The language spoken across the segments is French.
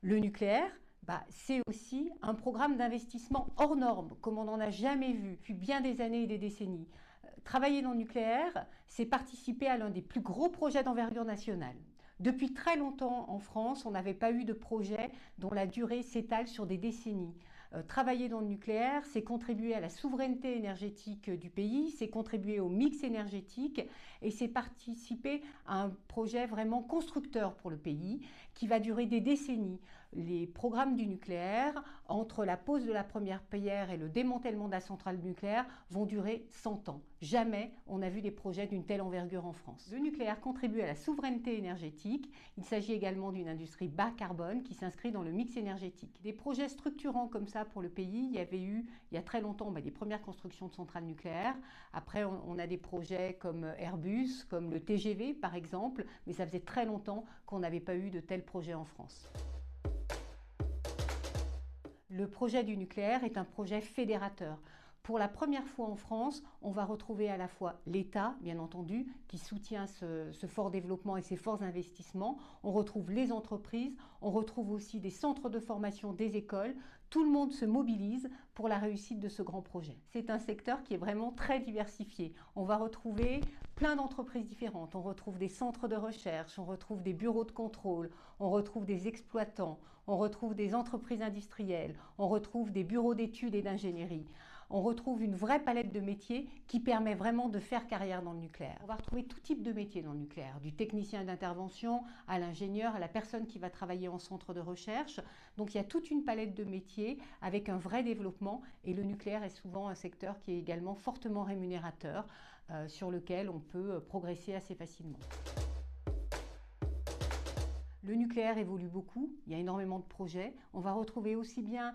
Le nucléaire, c'est aussi un programme d'investissement hors norme, comme on n'en a jamais vu depuis bien des années et des décennies. Travailler dans le nucléaire, c'est participer à l'un des plus gros projets d'envergure nationale. Depuis très longtemps en France, on n'avait pas eu de projet dont la durée s'étale sur des décennies. Travailler dans le nucléaire, c'est contribuer à la souveraineté énergétique du pays, c'est contribuer au mix énergétique et c'est participer à un projet vraiment constructeur pour le pays qui va durer des décennies. Les programmes du nucléaire, entre la pose de la première pierre et le démantèlement de la centrale nucléaire, vont durer 100 ans. Jamais on n'a vu des projets d'une telle envergure en France. Le nucléaire contribue à la souveraineté énergétique. Il s'agit également d'une industrie bas carbone qui s'inscrit dans le mix énergétique. Des projets structurants comme ça pour le pays, il y avait eu il y a très longtemps des premières constructions de centrales nucléaires. Après, on a des projets comme Airbus, comme le TGV par exemple, mais ça faisait très longtemps qu'on n'avait pas eu de tels projets en France. Le projet du nucléaire est un projet fédérateur. Pour la première fois en France, on va retrouver à la fois l'État, bien entendu, qui soutient ce fort développement et ces forts investissements. On retrouve les entreprises, on retrouve aussi des centres de formation, des écoles. Tout le monde se mobilise pour la réussite de ce grand projet. C'est un secteur qui est vraiment très diversifié. On va retrouver plein d'entreprises différentes. On retrouve des centres de recherche, on retrouve des bureaux de contrôle, on retrouve des exploitants, on retrouve des entreprises industrielles, on retrouve des bureaux d'études et d'ingénierie. On retrouve une vraie palette de métiers qui permet vraiment de faire carrière dans le nucléaire. On va retrouver tout type de métiers dans le nucléaire, du technicien d'intervention à l'ingénieur, à la personne qui va travailler en centre de recherche. Donc il y a toute une palette de métiers avec un vrai développement et le nucléaire est souvent un secteur qui est également fortement rémunérateur, sur lequel on peut progresser assez facilement. Le nucléaire évolue beaucoup, il y a énormément de projets. On va retrouver aussi bien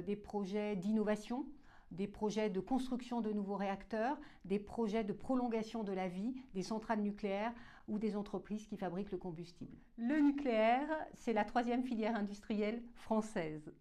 des projets d'innovation, des projets de construction de nouveaux réacteurs, des projets de prolongation de la vie, des centrales nucléaires ou des entreprises qui fabriquent le combustible. Le nucléaire, c'est la troisième filière industrielle française.